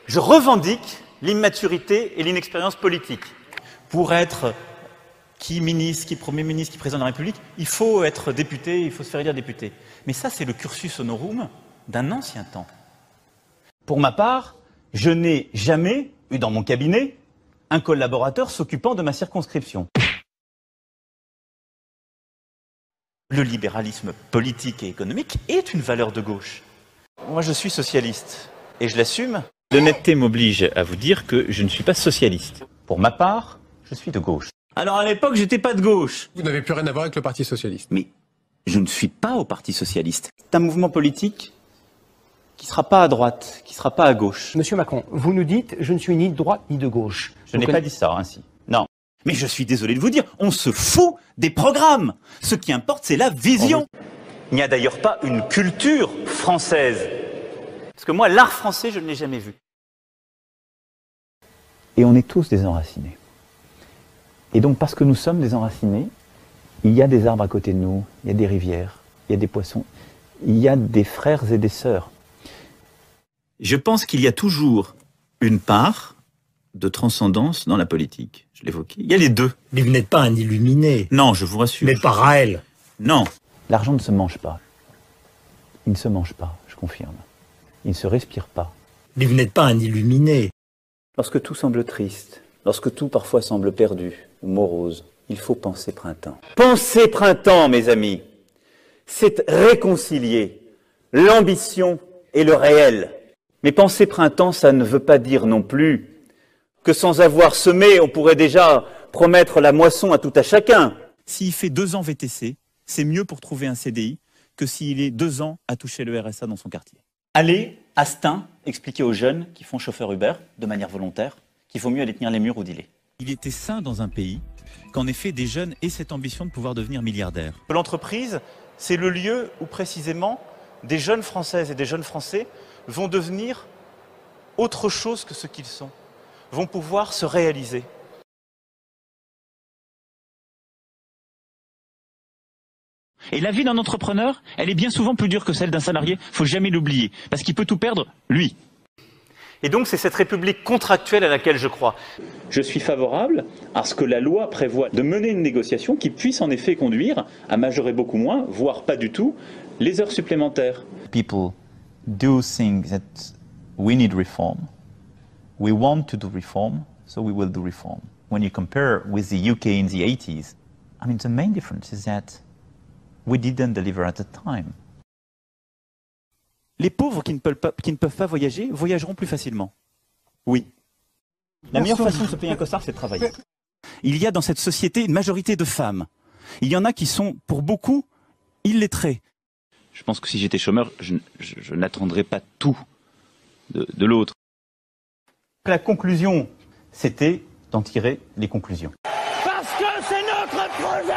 Je revendique l'immaturité et l'inexpérience politique. Pour être qui ministre, qui Premier ministre, qui Président de la République, il faut être député, il faut se faire élire député. Mais ça, c'est le cursus honorum d'un ancien temps. Pour ma part, je n'ai jamais eu dans mon cabinet un collaborateur s'occupant de ma circonscription. Le libéralisme politique et économique est une valeur de gauche. Moi, je suis socialiste et je l'assume. L'honnêteté m'oblige à vous dire que je ne suis pas socialiste. Pour ma part, je suis de gauche. Alors à l'époque, j'étais pas de gauche. Vous n'avez plus rien à voir avec le Parti socialiste. Mais je ne suis pas au Parti socialiste. C'est un mouvement politique qui ne sera pas à droite, qui ne sera pas à gauche. Monsieur Macron, vous nous dites « je ne suis ni de droite ni de gauche ». Je n'ai pas dit ça ainsi. Non. Mais je suis désolé de vous dire, on se fout des programmes. Ce qui importe, c'est la vision. Il n'y a d'ailleurs pas une culture française. Parce que moi, l'art français, je ne l'ai jamais vu. Et on est tous des enracinés. Et donc, parce que nous sommes des enracinés, il y a des arbres à côté de nous, il y a des rivières, il y a des poissons, il y a des frères et des sœurs. Je pense qu'il y a toujours une part de transcendance dans la politique. Je l'évoquais. Il y a les deux. Mais vous n'êtes pas un illuminé. Non, je vous rassure. Vous n'êtes pas Raël. Non. L'argent ne se mange pas. Il ne se mange pas, je confirme. Il ne se respire pas. Mais vous n'êtes pas un illuminé. Lorsque tout semble triste, lorsque tout parfois semble perdu ou morose, il faut penser printemps. Penser printemps, mes amis, c'est réconcilier l'ambition et le réel. Mais penser printemps, ça ne veut pas dire non plus que sans avoir semé, on pourrait déjà promettre la moisson à tout à chacun. S'il fait 2 ans VTC, c'est mieux pour trouver un CDI que s'il est 2 ans à toucher le RSA dans son quartier. Allez, à Stein, expliquer aux jeunes qui font chauffeur Uber, de manière volontaire, qu'il faut mieux aller tenir les murs ou dealer. Il était sain dans un pays qu'en effet des jeunes aient cette ambition de pouvoir devenir milliardaires. L'entreprise, c'est le lieu où précisément des jeunes Françaises et des jeunes Français vont devenir autre chose que ce qu'ils sont, vont pouvoir se réaliser. Et la vie d'un entrepreneur, elle est bien souvent plus dure que celle d'un salarié, faut jamais l'oublier, parce qu'il peut tout perdre, lui. Et donc c'est cette république contractuelle à laquelle je crois. Je suis favorable à ce que la loi prévoit de mener une négociation qui puisse en effet conduire à majorer beaucoup moins, voire pas du tout, les heures supplémentaires. People do think that we need reform. We want to do reform, so we will do reform. When you compare with the UK in the 80s, I mean the main difference is that we didn't deliver at the time. Les pauvres qui ne peuvent pas voyager voyageront plus facilement. Oui. La meilleure façon de se payer un costard, c'est de travailler. Il y a dans cette société une majorité de femmes. Il y en a qui sont, pour beaucoup, illettrés. Je pense que si j'étais chômeur, je n'attendrais pas tout de l'autre. La conclusion, c'était d'en tirer les conclusions. Parce que c'est notre projet!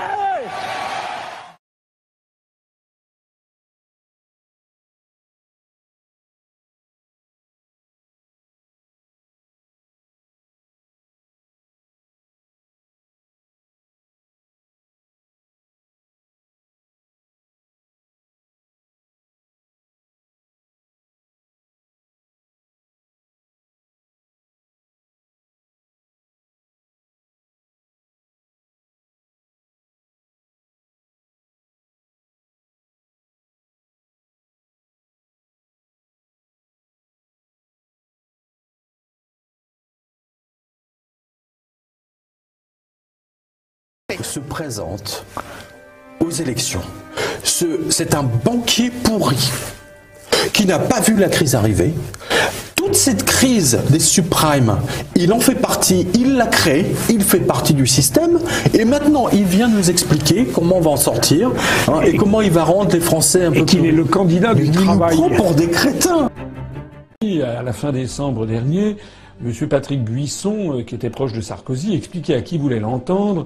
Se présente aux élections. C'est un banquier pourri qui n'a pas vu la crise arriver. Toute cette crise des subprimes, il en fait partie, il l'a créée, il fait partie du système et maintenant il vient nous expliquer comment on va en sortir et comment il va rendre les Français un peu plus... Et qu'il est le candidat du travail. Il nous prend pour des crétins. À la fin décembre dernier, M. Patrick Buisson, qui était proche de Sarkozy, expliquait à qui voulait l'entendre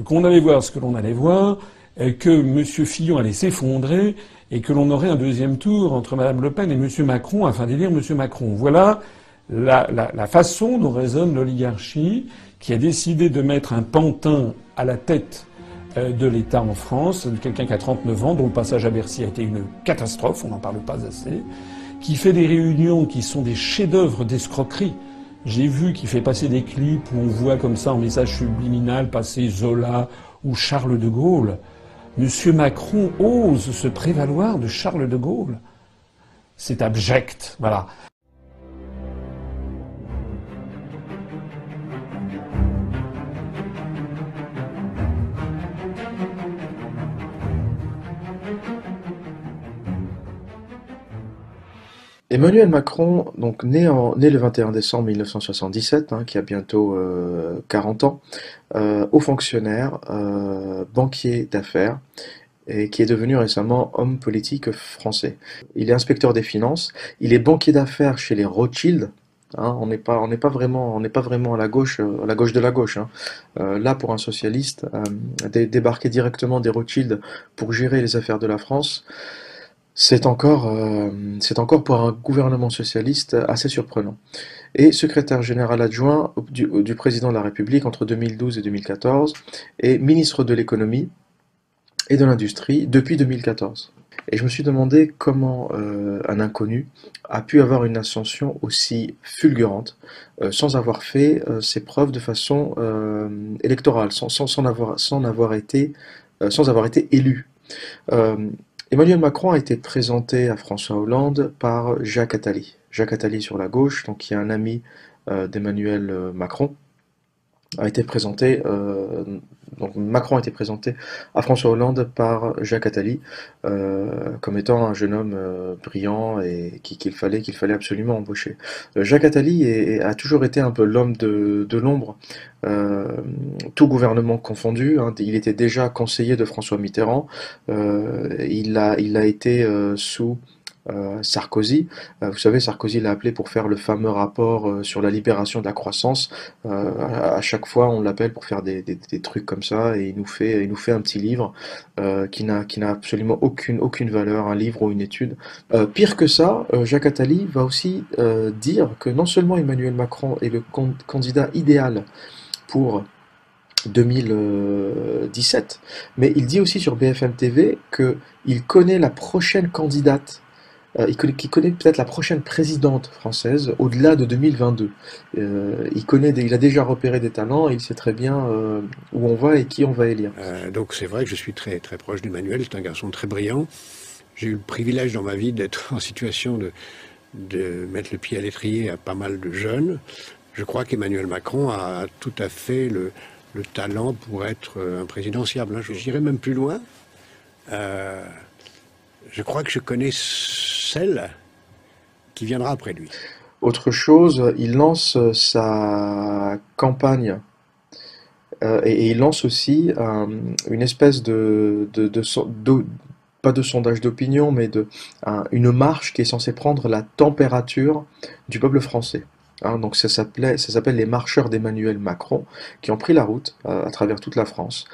qu'on allait voir ce que l'on allait voir, que M. Fillon allait s'effondrer et que l'on aurait un deuxième tour entre Mme Le Pen et M. Macron afin d'élire M. Macron. Voilà la façon dont raisonne l'oligarchie qui a décidé de mettre un pantin à la tête de l'État en France, quelqu'un qui a 39 ans, dont le passage à Bercy a été une catastrophe, on n'en parle pas assez, qui fait des réunions qui sont des chefs-d'œuvre d'escroquerie. J'ai vu qu'il fait passer des clips où on voit comme ça en message subliminal passer Zola ou Charles de Gaulle. Monsieur Macron ose se prévaloir de Charles de Gaulle. C'est abject, voilà. Emmanuel Macron, donc né le 21 décembre 1977, qui a bientôt 40 ans, haut fonctionnaire, banquier d'affaires, et qui est devenu récemment homme politique français. Il est inspecteur des finances, il est banquier d'affaires chez les Rothschild. On n'est pas vraiment à la gauche de la gauche. Là, pour un socialiste, débarquer directement des Rothschild pour gérer les affaires de la France, c'est encore pour un gouvernement socialiste assez surprenant. Et secrétaire général adjoint du président de la République entre 2012 et 2014, et ministre de l'économie et de l'industrie depuis 2014. Et je me suis demandé comment un inconnu a pu avoir une ascension aussi fulgurante sans avoir fait ses preuves de façon électorale, sans avoir été élu. Emmanuel Macron a été présenté à François Hollande par Jacques Attali. Jacques Attali sur la gauche, donc qui est un ami d'Emmanuel Macron, a été présenté. Donc Macron a été présenté à François Hollande par Jacques Attali comme étant un jeune homme brillant et qu'il fallait absolument embaucher. Jacques Attali a toujours été un peu l'homme de l'ombre, tout gouvernement confondu. Il était déjà conseiller de François Mitterrand. Il a été sous Sarkozy. Vous savez, Sarkozy l'a appelé pour faire le fameux rapport sur la libération de la croissance. À chaque fois, on l'appelle pour faire des trucs comme ça, et il nous fait un petit livre qui n'a absolument aucune valeur, un livre ou une étude. Pire que ça, Jacques Attali va aussi dire que non seulement Emmanuel Macron est le candidat idéal pour 2017, mais il dit aussi sur BFM TV qu'il connaît la prochaine candidate, qu'il connaît peut-être la prochaine présidente française au-delà de 2022. Il a déjà repéré des talents, et il sait très bien où on va et qui on va élire. Donc c'est vrai que je suis très, très proche d'Emmanuel, c'est un garçon très brillant. J'ai eu le privilège dans ma vie d'être en situation de mettre le pied à l'étrier à pas mal de jeunes. Je crois qu'Emmanuel Macron a tout à fait le talent pour être un présidentiable. Je dirais même plus loin. Je crois que je connais celle qui viendra après lui. Autre chose, il lance sa campagne et il lance aussi une espèce pas de sondage d'opinion, mais une marche qui est censée prendre la température du peuple français. Donc ça s'appelle les marcheurs d'Emmanuel Macron, qui ont pris la route à travers toute la France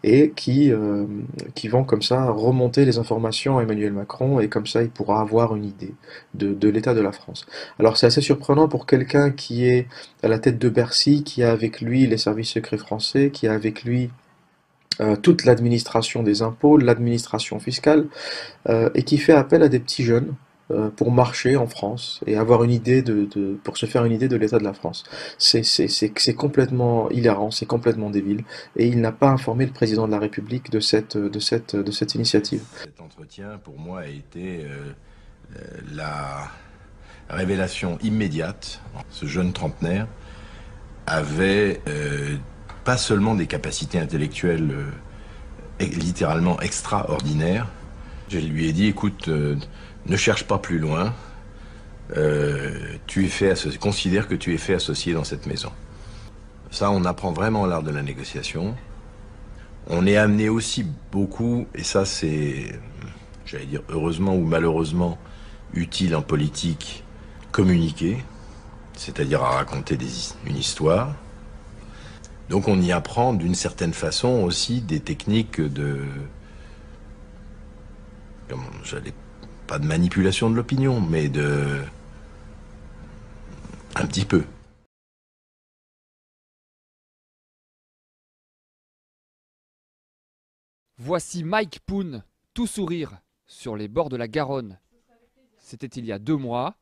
et qui vont comme ça remonter les informations à Emmanuel Macron, et comme ça il pourra avoir une idée de l'état de la France. Alors c'est assez surprenant pour quelqu'un qui est à la tête de Bercy, qui a avec lui les services secrets français, qui a avec lui toute l'administration des impôts, l'administration fiscale, et qui fait appel à des petits jeunes pour marcher en France et avoir une idée pour se faire une idée de l'état de la France. C'est complètement hilarant, c'est complètement débile, et il n'a pas informé le président de la République de cette initiative. Cet entretien, pour moi, a été la révélation immédiate. Ce jeune trentenaire avait pas seulement des capacités intellectuelles littéralement extraordinaires. Je lui ai dit, écoute, ne cherche pas plus loin, considère que tu es fait associé dans cette maison. Ça, on apprend vraiment l'art de la négociation. On est amené aussi beaucoup, et ça c'est, j'allais dire heureusement ou malheureusement, utile en politique, communiquer, c'est-à-dire à raconter une histoire. Donc on y apprend d'une certaine façon aussi des techniques pas de manipulation de l'opinion, mais un petit peu. Voici Mike Poon, tout sourire, sur les bords de la Garonne. C'était il y a 2 mois.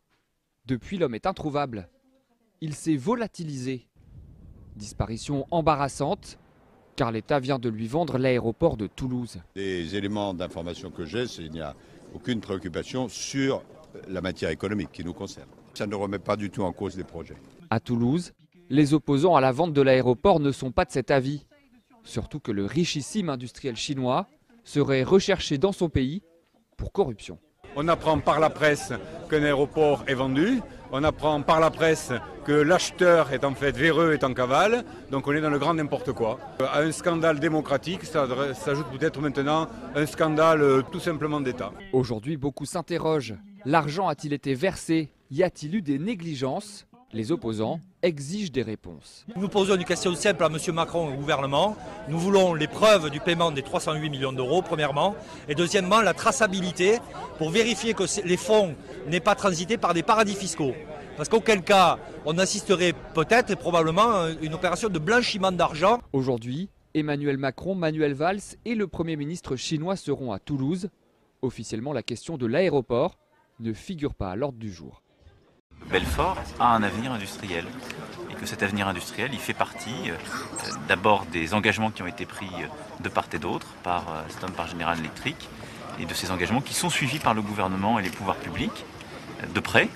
Depuis, l'homme est introuvable. Il s'est volatilisé. Disparition embarrassante, car l'État vient de lui vendre l'aéroport de Toulouse. Les éléments d'information que j'ai, c'est qu'il n'y a aucune préoccupation sur la matière économique qui nous concerne. Ça ne remet pas du tout en cause les projets. À Toulouse, les opposants à la vente de l'aéroport ne sont pas de cet avis. Surtout que le richissime industriel chinois serait recherché dans son pays pour corruption. On apprend par la presse qu'un aéroport est vendu, on apprend par la presse que l'acheteur est en fait véreux, est en cavale, donc on est dans le grand n'importe quoi. À un scandale démocratique, ça s'ajoute peut-être maintenant un scandale tout simplement d'État. Aujourd'hui, beaucoup s'interrogent. L'argent a-t-il été versé? Y a-t-il eu des négligences? Les opposants exigent des réponses. Nous posons une question simple à M. Macron et au gouvernement. Nous voulons les preuves du paiement des 308 millions d'euros, premièrement. Et deuxièmement, la traçabilité pour vérifier que les fonds n'aient pas transité par des paradis fiscaux. Parce qu'auquel cas, on assisterait peut-être et probablement à une opération de blanchiment d'argent. Aujourd'hui, Emmanuel Macron, Manuel Valls et le Premier ministre chinois seront à Toulouse. Officiellement, la question de l'aéroport ne figure pas à l'ordre du jour. Belfort a un avenir industriel et que cet avenir industriel, il fait partie d'abord des engagements qui ont été pris de part et d'autre par Alstom, par General Electric, et de ces engagements qui sont suivis par le gouvernement et les pouvoirs publics de près,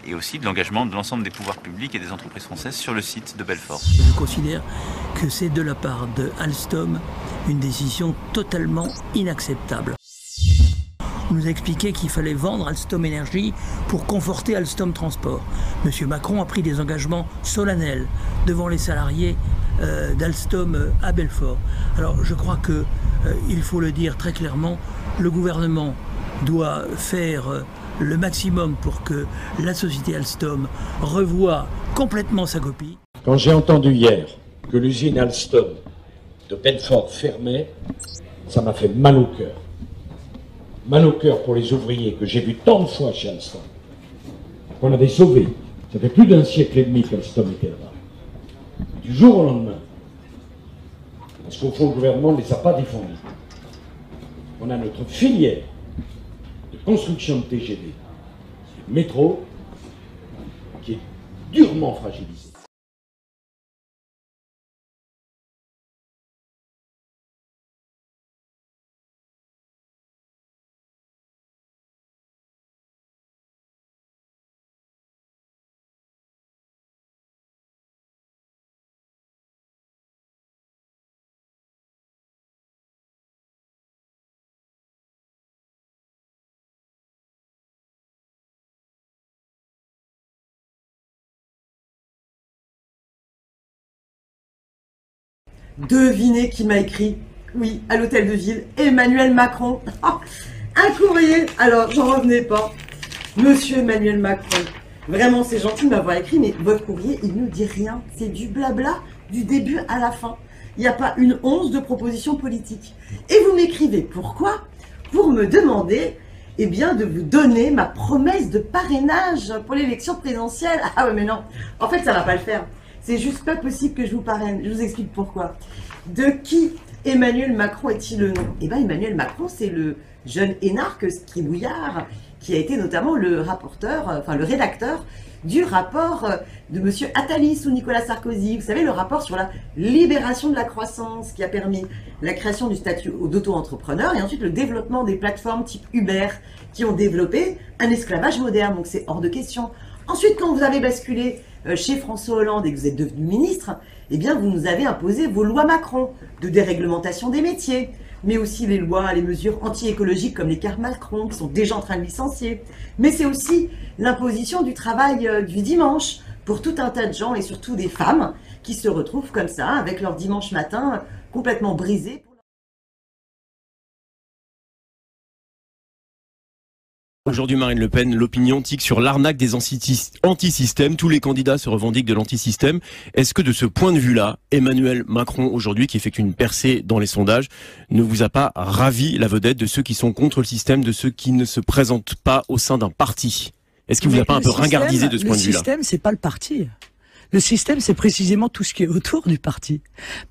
et aussi de l'engagement de l'ensemble des pouvoirs publics et des entreprises françaises sur le site de Belfort. Je considère que c'est de la part de Alstom une décision totalement inacceptable. On nous a expliqué qu'il fallait vendre Alstom Énergie pour conforter Alstom Transport. Monsieur Macron a pris des engagements solennels devant les salariés d'Alstom à Belfort. Alors je crois qu'il faut le dire très clairement, le gouvernement doit faire le maximum pour que la société Alstom revoie complètement sa copie. Quand j'ai entendu hier que l'usine Alstom de Belfort fermait, ça m'a fait mal au cœur. Mal au cœur pour les ouvriers que j'ai vus tant de fois chez Alstom, qu'on avait sauvés. Ça fait plus d'un siècle et demi qu'Alstom était là-bas. Du jour au lendemain, parce qu'au fond le gouvernement ne les a pas défendus. On a notre filière de construction de TGV, métro, qui est durement fragilisée. Devinez qui m'a écrit, oui, à l'hôtel de ville, Emmanuel Macron. Un courrier, alors j'en revenais pas. Monsieur Emmanuel Macron, vraiment c'est gentil de m'avoir écrit, mais votre courrier, il ne dit rien. C'est du blabla du début à la fin. Il n'y a pas une once de proposition politique. Et vous m'écrivez, pourquoi? Pour me demander, eh bien, de vous donner ma promesse de parrainage pour l'élection présidentielle. Ah ouais, mais non, en fait, ça va pas le faire. C'est juste pas possible que je vous parraine. Je vous explique pourquoi. De qui Emmanuel Macron est-il le nom? Eh bien, Emmanuel Macron, c'est le jeune énarque scribouillard qui a été notamment le rapporteur, enfin le rédacteur du rapport de monsieur Attali sous Nicolas Sarkozy. Vous savez, le rapport sur la libération de la croissance qui a permis la création du statut d'auto-entrepreneur et ensuite le développement des plateformes type Uber qui ont développé un esclavage moderne. Donc c'est hors de question. Ensuite, quand vous avez basculé chez François Hollande et que vous êtes devenu ministre, eh bien vous nous avez imposé vos lois Macron de déréglementation des métiers, mais aussi les lois, les mesures anti-écologiques comme les cartes Macron qui sont déjà en train de licencier. Mais c'est aussi l'imposition du travail du dimanche pour tout un tas de gens et surtout des femmes qui se retrouvent comme ça avec leur dimanche matin complètement brisé. Aujourd'hui, Marine Le Pen, l'opinion tique sur l'arnaque des anti-systèmes. Tous les candidats se revendiquent de l'anti-système. Est-ce que de ce point de vue-là, Emmanuel Macron, aujourd'hui, qui effectue une percée dans les sondages, ne vous a pas ravi la vedette de ceux qui sont contre le système, de ceux qui ne se présentent pas au sein d'un parti? Est-ce qu'il vous a pas un peu ringardisé de ce point de vue-là? Le système, c'est pas le parti. Le système, c'est précisément tout ce qui est autour du parti.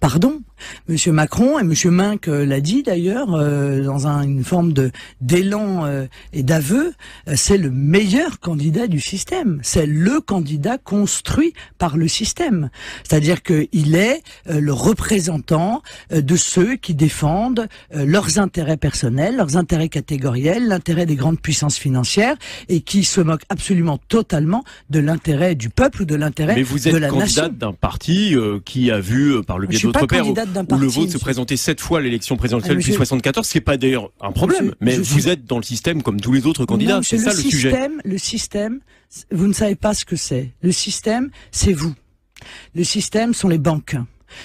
Pardon, Monsieur Macron, et Monsieur Minc l'a dit d'ailleurs, dans une forme d'élan et d'aveu, c'est le meilleur candidat du système. C'est le candidat construit par le système. C'est-à-dire qu'il est le représentant de ceux qui défendent leurs intérêts personnels, leurs intérêts catégoriels, l'intérêt des grandes puissances financières, et qui se moquent absolument totalement de l'intérêt du peuple ou de l'intérêt de la nation. Mais vous êtes candidate d'un parti qui a vu, par le biais de votre père, où le vôtre se présentait 7 fois à l'élection présidentielle depuis 74, ce qui n'est pas d'ailleurs un problème, mais vous êtes dans le système comme tous les autres candidats, c'est ça le sujet. Le système, vous ne savez pas ce que c'est. Le système, c'est vous. Le système sont les banques.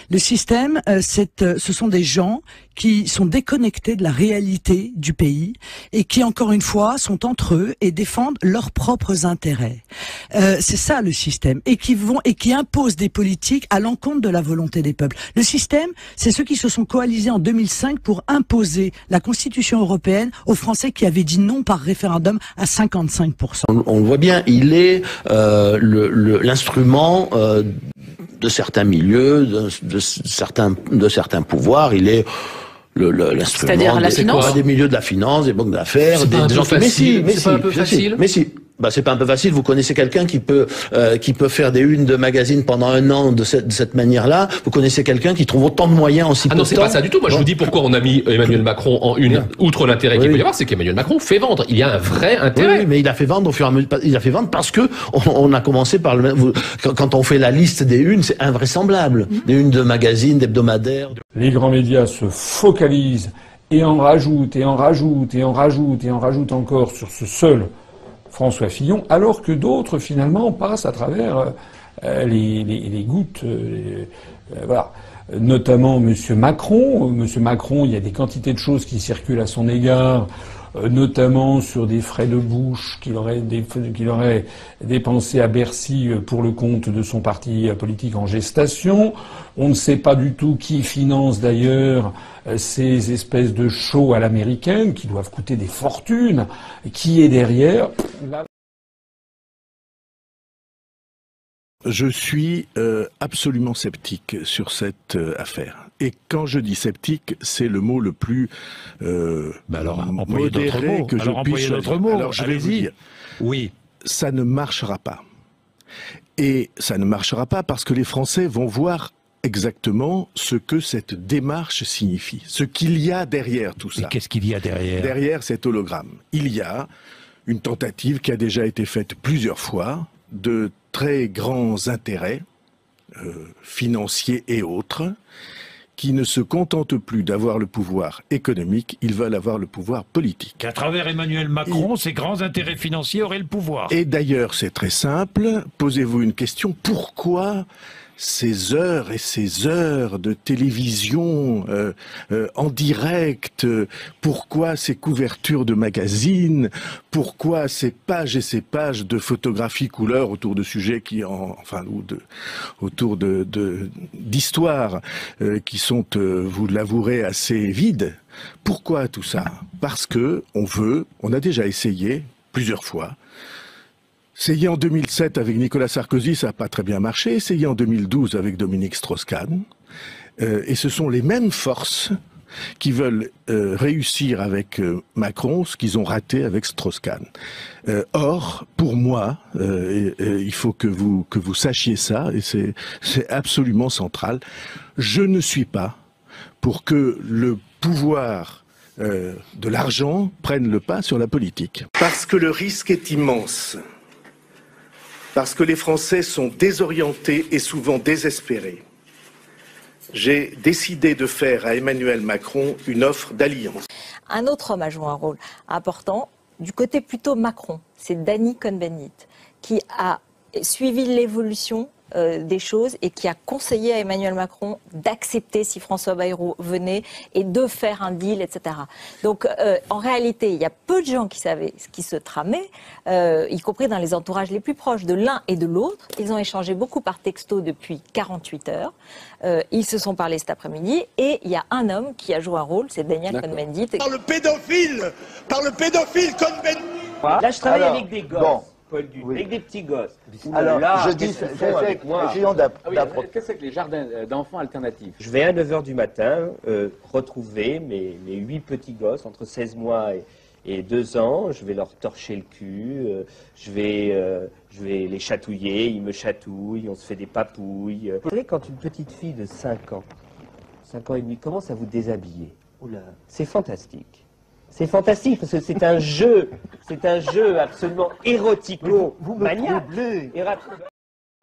Le système, ce sont des gens qui sont déconnectés de la réalité du pays et qui, encore une fois, sont entre eux et défendent leurs propres intérêts. C'est ça le système, et qui imposent des politiques à l'encontre de la volonté des peuples. Le système, c'est ceux qui se sont coalisés en 2005 pour imposer la Constitution européenne aux Français qui avaient dit non par référendum à 55%. On le voit bien, il est l'instrument de certains milieux, de certains pouvoirs. Il est l'instrument des milieux de la finance, des banques d'affaires, des gens qui... C'est pas un peu facile. Mais si. Bah, c'est pas un peu facile. Vous connaissez quelqu'un qui peut faire des unes de magazines pendant un an de cette manière-là. Vous connaissez quelqu'un qui trouve autant de moyens en si peu de temps. Ah non, c'est pas ça du tout. Moi, je vous dis pourquoi on a mis Emmanuel Macron en une. Outre l'intérêt qu'il peut y avoir, c'est qu'Emmanuel Macron fait vendre. Il y a un vrai intérêt. Oui, mais il a fait vendre au fur et à mesure. Il a fait vendre parce que on a commencé par quand on fait la liste des unes, c'est invraisemblable. Des unes de magazines, d'hebdomadaires. Les grands médias se focalisent et en rajoutent et en rajoutent et en rajoutent et en rajoutent encore sur ce seul François Fillon, alors que d'autres, finalement, passent à travers les gouttes. Voilà. Notamment Monsieur Macron. Monsieur Macron, il y a des quantités de choses qui circulent à son égard, notamment sur des frais de bouche qu'il aurait dépensés à Bercy pour le compte de son parti politique en gestation. On ne sait pas du tout qui finance d'ailleurs ces espèces de shows à l'américaine qui doivent coûter des fortunes. Qui est derrière? Je suis absolument sceptique sur cette affaire. Et quand je dis sceptique, c'est le mot le plus modéré que je puisse choisir. Alors je vais vous dire, oui, ça ne marchera pas. Et ça ne marchera pas parce que les Français vont voir exactement ce que cette démarche signifie, ce qu'il y a derrière tout ça. Et qu'est-ce qu'il y a derrière? Derrière cet hologramme, il y a une tentative qui a déjà été faite plusieurs fois de très grands intérêts financiers et autres qui ne se contentent plus d'avoir le pouvoir économique, ils veulent avoir le pouvoir politique. Qu'à travers Emmanuel Macron, ces grands intérêts financiers auraient le pouvoir. Et d'ailleurs, c'est très simple, posez-vous une question, pourquoi ces heures et ces heures de télévision en direct, pourquoi ces couvertures de magazines, pourquoi ces pages et ces pages de photographies couleur autour de sujets autour d'histoires qui sont, vous l'avouerez, assez vides. Pourquoi tout ça? Parce que on a déjà essayé plusieurs fois. Essayé en 2007 avec Nicolas Sarkozy, ça n'a pas très bien marché. Essayé en 2012 avec Dominique Strauss-Kahn. Et ce sont les mêmes forces qui veulent réussir avec Macron ce qu'ils ont raté avec Strauss-Kahn. Or, pour moi, il faut que vous sachiez ça, et c'est absolument central, je ne suis pas pour que le pouvoir de l'argent prenne le pas sur la politique. Parce que le risque est immense. Parce que les Français sont désorientés et souvent désespérés. J'ai décidé de faire à Emmanuel Macron une offre d'alliance. Un autre homme a joué un rôle important du côté plutôt Macron. C'est Danny Cohn-Bendit qui a suivi l'évolution des choses et qui a conseillé à Emmanuel Macron d'accepter si François Bayrou venait et de faire un deal, etc. Donc en réalité, il y a peu de gens qui savaient ce qui se tramait, y compris dans les entourages les plus proches de l'un et de l'autre. Ils ont échangé beaucoup par texto depuis 48 heures. Ils se sont parlé cet après-midi et il y a un homme qui a joué un rôle, c'est Daniel Cohn-Bendit. Par le pédophile Cohn-Bendit. Là, je travaille avec des gosses. Bon. Paul Duc, avec des petits gosses. Alors, là, je dis, essayons d'approcher. Qu'est-ce que c'est que les jardins d'enfants alternatifs? Je vais à 9 h du matin retrouver mes 8 petits gosses entre 16 mois et 2 ans. Je vais leur torcher le cul, je vais les chatouiller, ils me chatouillent, on se fait des papouilles. Vous savez, quand une petite fille de 5 ans et demi commence à vous déshabiller, c'est fantastique. C'est fantastique parce que c'est un jeu absolument érotico-maniaque.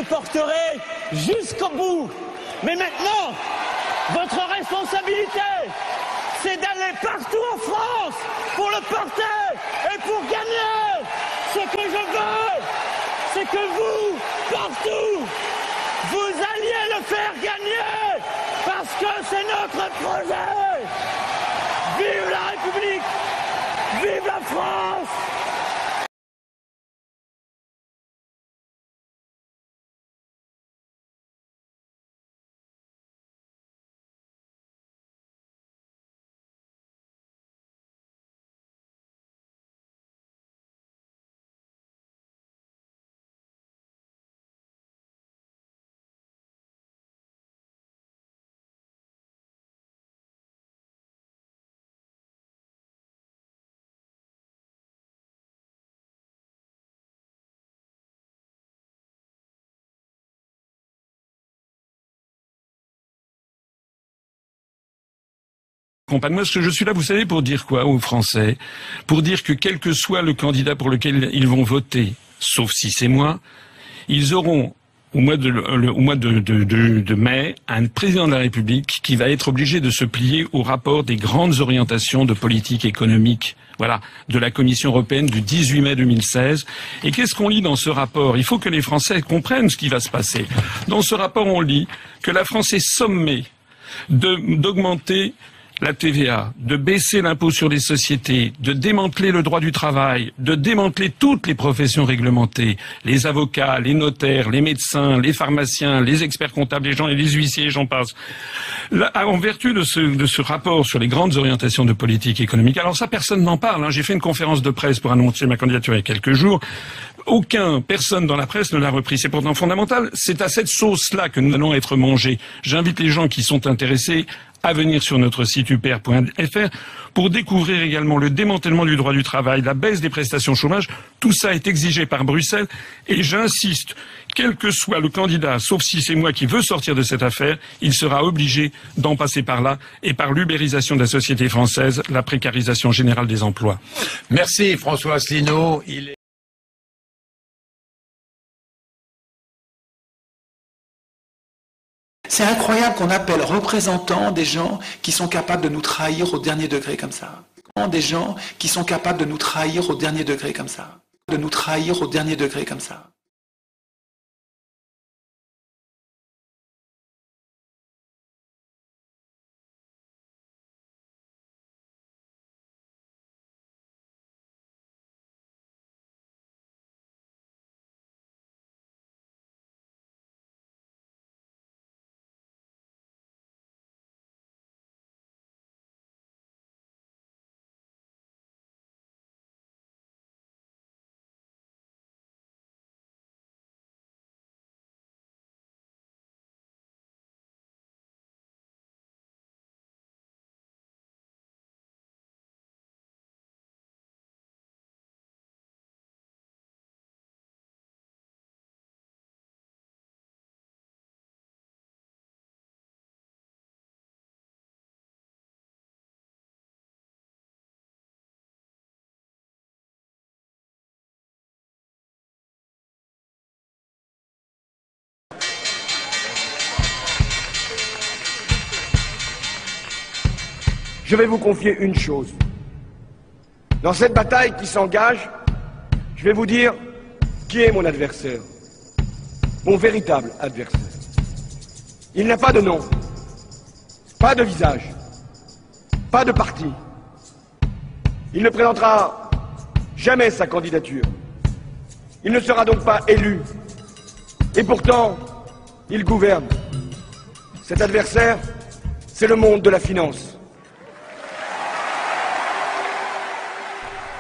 Je porterai jusqu'au bout. Mais maintenant, votre responsabilité, c'est d'aller partout en France pour le porter et pour gagner. Ce que je veux, c'est que vous, partout, vous alliez le faire gagner parce que c'est notre projet. Vive la République! Vive la France! Moi, je suis là, vous savez, pour dire quoi aux Français? Pour dire que quel que soit le candidat pour lequel ils vont voter, sauf si c'est moi, ils auront au mois de mai un président de la République qui va être obligé de se plier au rapport des grandes orientations de politique économique, voilà, de la Commission européenne du 18 mai 2016. Et qu'est-ce qu'on lit dans ce rapport? Il faut que les Français comprennent ce qui va se passer. Dans ce rapport, on lit que la France est sommée d'augmenter la TVA, de baisser l'impôt sur les sociétés, de démanteler le droit du travail, de démanteler toutes les professions réglementées, les avocats, les notaires, les médecins, les pharmaciens, les experts comptables, les huissiers, j'en passe. Là, en vertu de ce rapport sur les grandes orientations de politique économique, alors ça, personne n'en parle, hein. J'ai fait une conférence de presse pour annoncer ma candidature il y a quelques jours. Personne dans la presse ne l'a repris. C'est pourtant fondamental. C'est à cette sauce-là que nous allons être mangés. J'invite les gens qui sont intéressés à venir sur notre site upr.fr pour découvrir également le démantèlement du droit du travail, la baisse des prestations chômage. Tout ça est exigé par Bruxelles et j'insiste, quel que soit le candidat, sauf si c'est moi qui veux sortir de cette affaire, il sera obligé d'en passer par là et par l'ubérisation de la société française, la précarisation générale des emplois. Merci François Asselineau. C'est incroyable qu'on appelle représentants des gens qui sont capables de nous trahir au dernier degré comme ça. Des gens qui sont capables de nous trahir au dernier degré comme ça. De nous trahir au dernier degré comme ça. Je vais vous confier une chose. Dans cette bataille qui s'engage, je vais vous dire qui est mon adversaire. Mon véritable adversaire. Il n'a pas de nom, pas de visage, pas de parti. Il ne présentera jamais sa candidature. Il ne sera donc pas élu. Et pourtant, il gouverne. Cet adversaire, c'est le monde de la finance.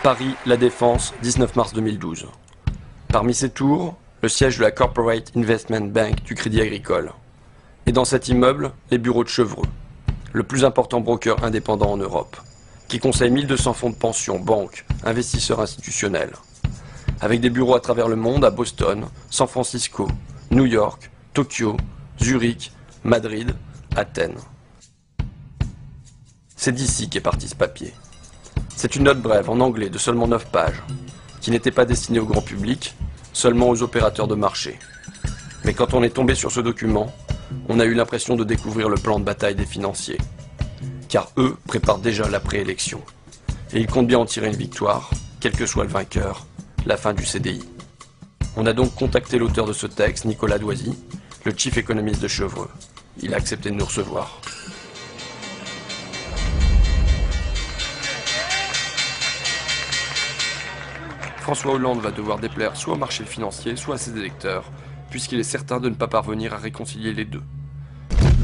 Paris, La Défense, 19 mars 2012. Parmi ces tours, le siège de la Corporate Investment Bank du Crédit Agricole. Et dans cet immeuble, les bureaux de Chevreux, le plus important broker indépendant en Europe, qui conseille 1200 fonds de pension, banques, investisseurs institutionnels. Avec des bureaux à travers le monde, à Boston, San Francisco, New York, Tokyo, Zurich, Madrid, Athènes. C'est d'ici qu'est parti ce papier. C'est une note brève en anglais de seulement 9 pages, qui n'était pas destinée au grand public, seulement aux opérateurs de marché. Mais quand on est tombé sur ce document, on a eu l'impression de découvrir le plan de bataille des financiers. Car eux préparent déjà la préélection. Et ils comptent bien en tirer une victoire, quel que soit le vainqueur, la fin du CDI. On a donc contacté l'auteur de ce texte, Nicolas Doisy, le chief économiste de Chevreux. Il a accepté de nous recevoir. François Hollande va devoir déplaire soit au marché financier, soit à ses électeurs, puisqu'il est certain de ne pas parvenir à réconcilier les deux.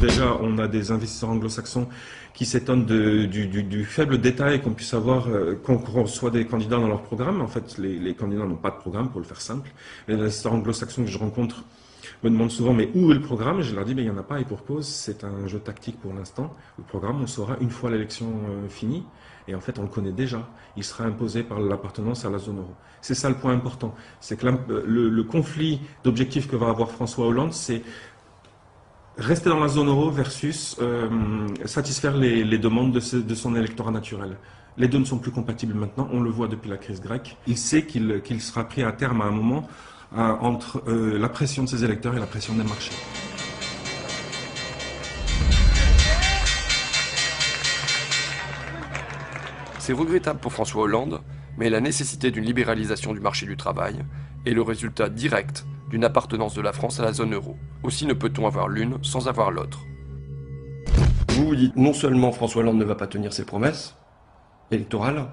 Déjà, on a des investisseurs anglo-saxons qui s'étonnent du faible détail qu'on puisse avoir quand on reçoit des candidats dans leur programme. En fait, les candidats n'ont pas de programme, pour le faire simple. Les investisseurs anglo-saxons que je rencontre me demandent souvent, mais où est le programme? Je leur dis, mais il n'y en a pas, et pour cause, c'est un jeu tactique pour l'instant. Le programme, on saura une fois l'élection finie, et en fait, on le connaît déjà. Il sera imposé par l'appartenance à la zone euro. C'est ça le point important. C'est que le conflit d'objectifs que va avoir François Hollande, c'est rester dans la zone euro versus satisfaire les demandes de son électorat naturel. Les deux ne sont plus compatibles maintenant, on le voit depuis la crise grecque. Il sait qu'il sera pris à terme à un moment entre la pression de ses électeurs et la pression des marchés. C'est regrettable pour François Hollande, mais la nécessité d'une libéralisation du marché du travail est le résultat direct d'une appartenance de la France à la zone euro. Aussi ne peut-on avoir l'une sans avoir l'autre. Vous vous dites non seulement François Hollande ne va pas tenir ses promesses électorales,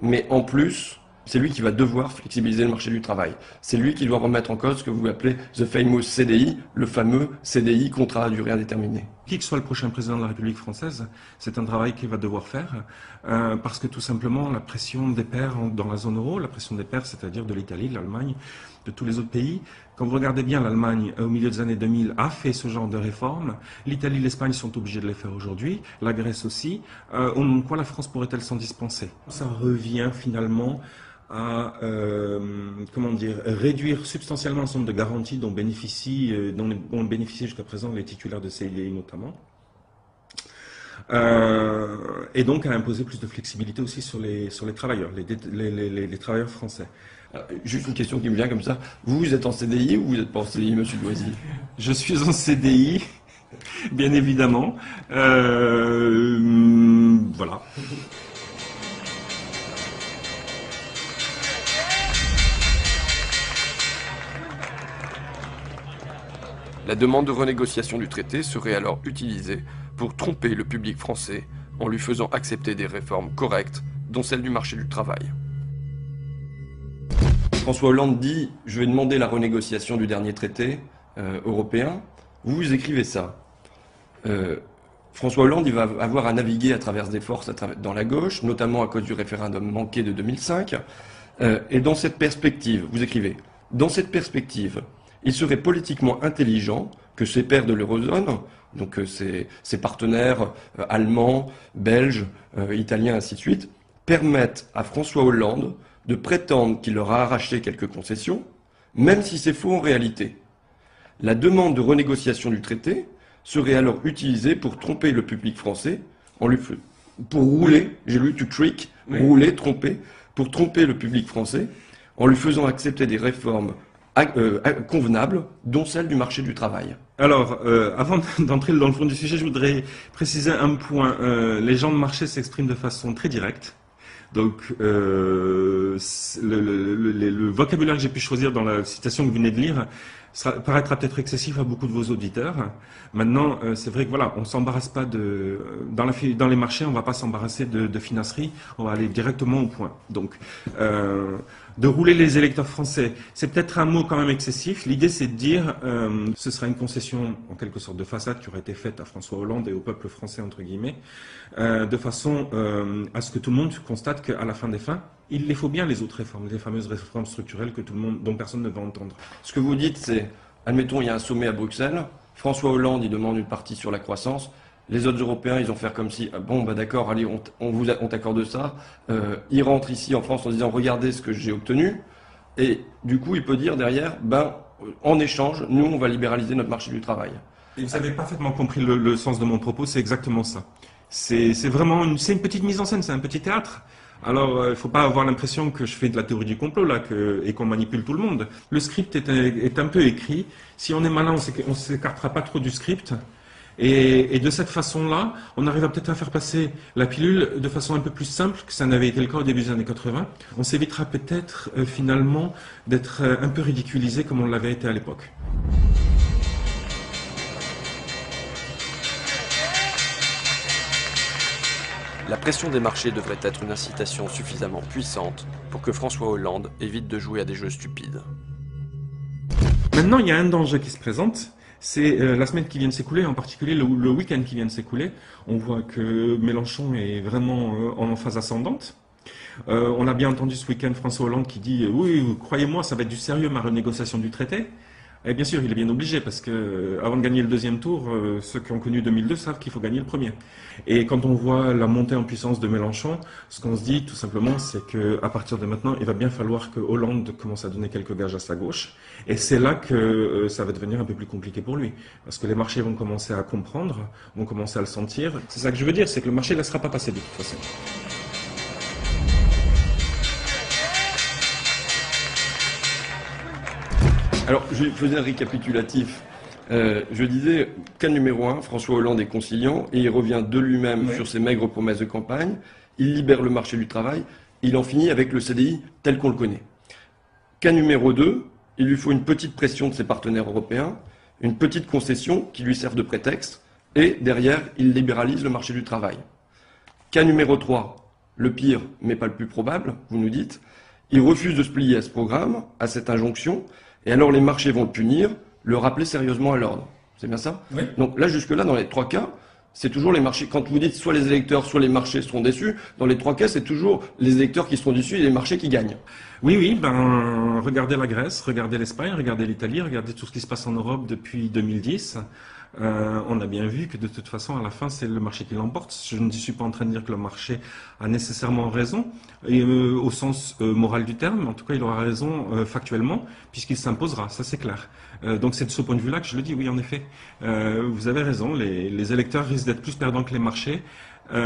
mais en plus, c'est lui qui va devoir flexibiliser le marché du travail. C'est lui qui doit remettre en cause ce que vous appelez the famous CDI, le fameux CDI, contrat à durée indéterminée. Qui que soit le prochain président de la République française, c'est un travail qu'il va devoir faire, parce que tout simplement la pression des pairs dans la zone euro, la pression des pairs, c'est-à-dire de l'Italie, de l'Allemagne, de tous les autres pays. Quand vous regardez bien, l'Allemagne, au milieu des années 2000, a fait ce genre de réformes. L'Italie et l'Espagne sont obligés de les faire aujourd'hui, la Grèce aussi. Au nom de quoi la France pourrait-elle s'en dispenser? Ça revient finalement à réduire substantiellement l'ensemble de garanties dont bénéficient jusqu'à présent les titulaires de CDI notamment. Et donc à imposer plus de flexibilité aussi sur les travailleurs, les travailleurs français. Juste une question qui me vient comme ça. Vous êtes en CDI ou vous n'êtes pas en CDI, monsieur Doisy? Je suis en CDI, bien évidemment. Voilà. La demande de renégociation du traité serait alors utilisée pour tromper le public français en lui faisant accepter des réformes correctes, dont celle du marché du travail. François Hollande dit « Je vais demander la renégociation du dernier traité européen ». Vous écrivez ça. François Hollande, il va avoir à naviguer à travers des forces dans la gauche, notamment à cause du référendum manqué de 2005. Et dans cette perspective, vous écrivez « Dans cette perspective, il serait politiquement intelligent que ses pairs de l'eurozone, donc ses partenaires allemands, belges, italiens, ainsi de suite, permettent à François Hollande de prétendre qu'il leur a arraché quelques concessions, même si c'est faux en réalité. La demande de renégociation du traité serait alors utilisée pour tromper le public français, pour rouler, j'ai lu to trick, rouler, tromper, pour tromper le public français, en lui faisant accepter des réformes convenables, dont celle du marché du travail. Alors, avant d'entrer dans le fond du sujet, je voudrais préciser un point. Les gens de marché s'expriment de façon très directe. Donc, le vocabulaire que j'ai pu choisir dans la citation que vous venez de lire paraîtra peut-être excessif à beaucoup de vos auditeurs. Maintenant, c'est vrai que voilà, on s'embarrasse pas dans les marchés, on va pas s'embarrasser de finasserie, on va aller directement au point. Donc, de rouler les électeurs français, c'est peut-être un mot quand même excessif. L'idée, c'est de dire, ce sera une concession en quelque sorte de façade qui aurait été faite à François Hollande et au peuple français entre guillemets, de façon à ce que tout le monde constate qu'à la fin des fins, Il les faut bien, les autres réformes, les fameuses réformes structurelles que tout le monde, dont personne ne va entendre. Ce que vous dites, c'est, admettons, il y a un sommet à Bruxelles, François Hollande, il demande une partie sur la croissance, les autres Européens, ils vont faire comme si, ah bon, bah d'accord, allez, on t'accorde ça, ils rentrent ici en France en disant, regardez ce que j'ai obtenu, et du coup, il peut dire derrière, ben, en échange, nous, on va libéraliser notre marché du travail. Et vous avez parfaitement compris le sens de mon propos, c'est exactement ça. C'est vraiment une petite mise en scène, c'est un petit théâtre. Alors, il ne faut pas avoir l'impression que je fais de la théorie du complot là, et qu'on manipule tout le monde. Le script est un peu écrit. Si on est malin, on ne s'écartera pas trop du script. Et de cette façon-là, on arrive peut-être à faire passer la pilule de façon un peu plus simple que ça n'avait été le cas au début des années 80. On s'évitera peut-être finalement d'être un peu ridiculisé comme on l'avait été à l'époque. La pression des marchés devrait être une incitation suffisamment puissante pour que François Hollande évite de jouer à des jeux stupides. Maintenant, il y a un danger qui se présente, c'est la semaine qui vient de s'écouler, en particulier le week-end qui vient de s'écouler. On voit que Mélenchon est vraiment en phase ascendante. On a bien entendu ce week-end François Hollande qui dit « Oui, croyez-moi, ça va être du sérieux ma renégociation du traité ». Et bien sûr, il est bien obligé, parce que avant de gagner le deuxième tour, ceux qui ont connu 2002 savent qu'il faut gagner le premier. Et quand on voit la montée en puissance de Mélenchon, ce qu'on se dit tout simplement, c'est qu'à partir de maintenant, il va bien falloir que Hollande commence à donner quelques gages à sa gauche. Et c'est là que ça va devenir un peu plus compliqué pour lui. Parce que les marchés vont commencer à comprendre, vont commencer à le sentir. C'est ça que je veux dire, c'est que le marché ne laissera pas passer de toute façon. Alors, je faisais un récapitulatif. Je disais, cas numéro 1, François Hollande est conciliant et il revient de lui-même sur ses maigres promesses de campagne. Il libère le marché du travail. Il en finit avec le CDI tel qu'on le connaît. Cas numéro 2, il lui faut une petite pression de ses partenaires européens, une petite concession qui lui serve de prétexte, et derrière, il libéralise le marché du travail. Cas numéro 3, le pire, mais pas le plus probable, vous nous dites, il refuse de se plier à ce programme, à cette injonction, et alors les marchés vont le punir, le rappeler sérieusement à l'ordre. C'est bien ça? Oui. Donc là, jusque-là, dans les trois cas, c'est toujours les marchés. Quand vous dites soit les électeurs, soit les marchés seront déçus, dans les trois cas, c'est toujours les électeurs qui seront déçus et les marchés qui gagnent. Oui, ben, regardez la Grèce, regardez l'Espagne, regardez l'Italie, regardez tout ce qui se passe en Europe depuis 2010. On a bien vu que de toute façon, à la fin, c'est le marché qui l'emporte. Je ne suis pas en train de dire que le marché a nécessairement raison, et, au sens moral du terme, en tout cas, il aura raison factuellement, puisqu'il s'imposera, ça c'est clair. Donc c'est de ce point de vue-là que je le dis, oui, en effet. Vous avez raison, les électeurs risquent d'être plus perdants que les marchés. Je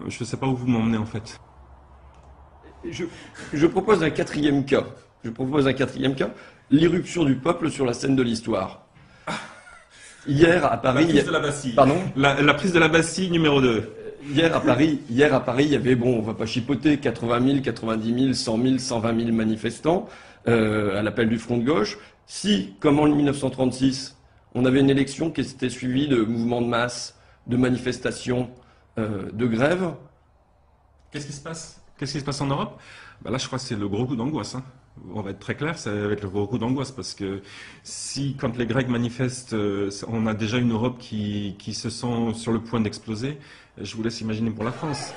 ne sais pas où vous m'emmenez, en fait. Je propose un quatrième cas. L'irruption du peuple sur la scène de l'histoire. Hier à Paris... La prise de la Bastille. Pardon ? La prise de la Bastille numéro 2. Hier à Paris, il y avait, bon, on va pas chipoter, 80 000, 90 000, 100 000, 120 000 manifestants à l'appel du Front de gauche. Si, comme en 1936, on avait une élection qui s'était suivie de mouvements de masse, de manifestations, de grèves... Qu'est-ce qui se passe ? Qu'est-ce qui se passe en Europe ? Ben là, je crois que c'est le gros coup d'angoisse. Hein. On va être très clair, ça va être le gros coup d'angoisse, parce que si, quand les Grecs manifestent, on a déjà une Europe qui se sent sur le point d'exploser, je vous laisse imaginer pour la France.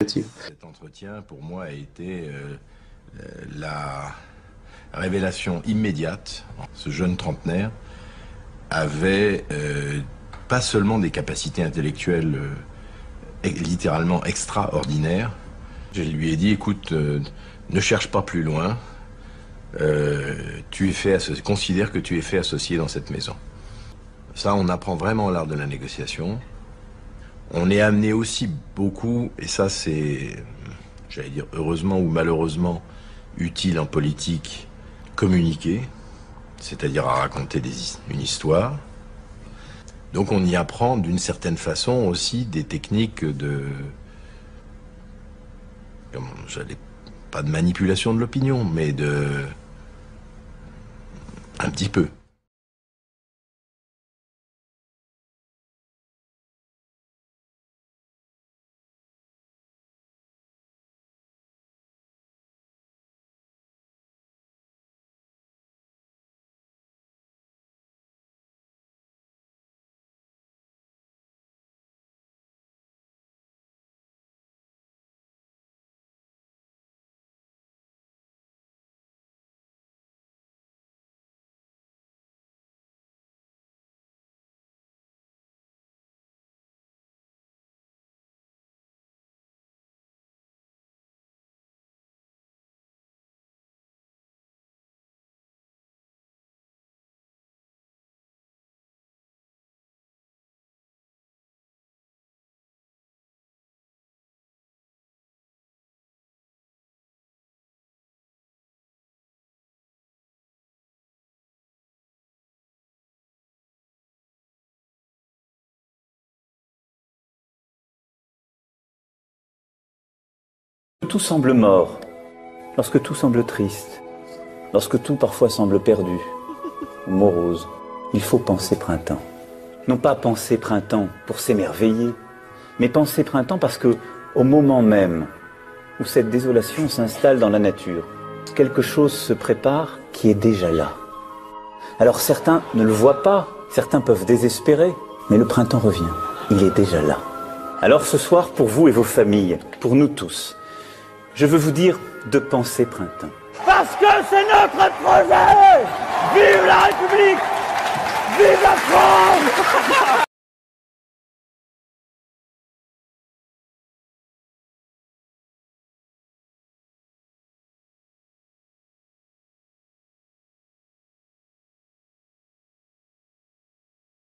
Cet entretien, pour moi, a été la révélation immédiate. Ce jeune trentenaire avait pas seulement des capacités intellectuelles littéralement extraordinaires. Je lui ai dit, écoute, ne cherche pas plus loin, considère que tu es fait associé dans cette maison. Ça, on apprend vraiment l'art de la négociation. On est amené aussi beaucoup, et ça c'est, j'allais dire heureusement ou malheureusement, utile en politique, communiquer, c'est-à-dire à raconter une histoire. Donc on y apprend d'une certaine façon aussi des techniques pas de manipulation de l'opinion, mais un petit peu. Tout semble mort, lorsque tout semble triste, lorsque tout parfois semble perdu ou morose, il faut penser printemps. Non pas penser printemps pour s'émerveiller, mais penser printemps parce que, au moment même où cette désolation s'installe dans la nature, quelque chose se prépare qui est déjà là. Alors certains ne le voient pas, certains peuvent désespérer, mais le printemps revient, il est déjà là. Alors ce soir, pour vous et vos familles, pour nous tous, je veux vous dire de penser printemps. Parce que c'est notre projet! Vive la République! Vive la France!